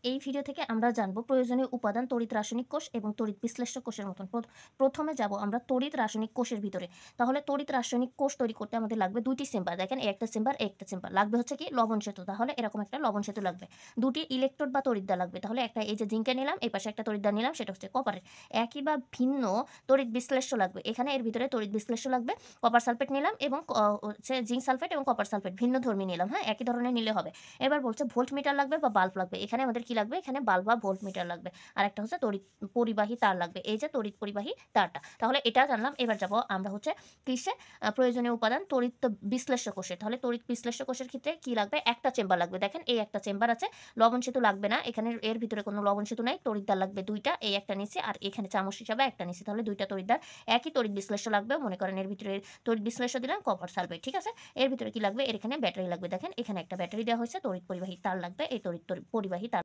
এই ভিডিও থেকে আমরা জানবো প্রয়োজনীয় উপাদান তড়িৎ রাসায়নিক কোষ এবং তড়িৎ বিশ্লেষ্য কোষের মতন। প্রথমে যাব আমরা তড়িৎ রাসায়নিক কোষের ভিতরে। তাহলে তড়িৎ রাসায়নিক কোষ তৈরি করতে আমাদের লাগবে ২টি চেম্বার। দেখেন একটা চেম্বার, একটা চেম্বার। লাগবে হচ্ছে কি লবণ সেতু। তাহলে এরকম একটা লবণ সেতু লাগবে। ২টি ইলেকট্রোড বা তড়িৎদ্বার লাগবে। তাহলে একটা এই যে জিংকের নিলাম, এই পাশে একটা তড়িৎদ্বার নিলাম, সেটা হচ্ছে কপারের। একই বা ভিন্ন তড়িৎ বিশ্লেষ্য লাগবে। এখানে এর ভিতরে তড়িৎ বিশ্লেষ্য লাগবে। কপার সালফেট নিলাম এবং হচ্ছে জিংক সালফেট এবং কপার সালফেট ভিন্নধর্মী নিলাম। হ্যাঁ? একই ধরনের নিলে হবে। এবার বলছে ভোল্টমিটার লাগবে বা বাল্ব লাগবে। এখানে আমাদের কি লাগবে? এখানে বাল্ব বা ভোল্টমিটার লাগবে। আরেকটা হচ্ছে তড়িৎ পরিবাহী তার লাগবে। এই যে তড়িৎ পরিবাহী তারটা। তাহলে এটা জানলাম। এবার যাব আমরা হচ্ছে কিসে? প্রয়োজনীয় উপাদান তড়িৎ বিশ্লেষ্য কোষে। তাহলে তড়িৎ বিশ্লেষ্য কোষের ক্ষেত্রে কি লাগবে? একটা চেম্বার লাগবে। দেখেন এই একটা চেম্বার আছে। লবণ সেতু লাগবে না। এখানে এর ভিতরে কোনো লবণ সেতু নাই। তড়িৎদ্বার লাগবে ২ টা। এই একটা নিছি আর এখানে চামচ হিসাবে একটা নিছি। তাহলে ২ টা তড়িৎদ্বার। একই তড়িৎ বিশ্লেষ্য লাগবে। মনে করেন এর ভিতরে তড়িৎ বিশ্লেষ্য দিলাম কপার সালফেট। ঠিক আছে? এর ভিতরে কি লাগবে? এর এখানে ব্যাটারি লাগবে। দেখেন এখানে একটা ব্যাটারি দেওয়া হয়েছে। তড়িৎ পরিবাহী তার লাগবে। এই তড়িৎ পরিবাহী তার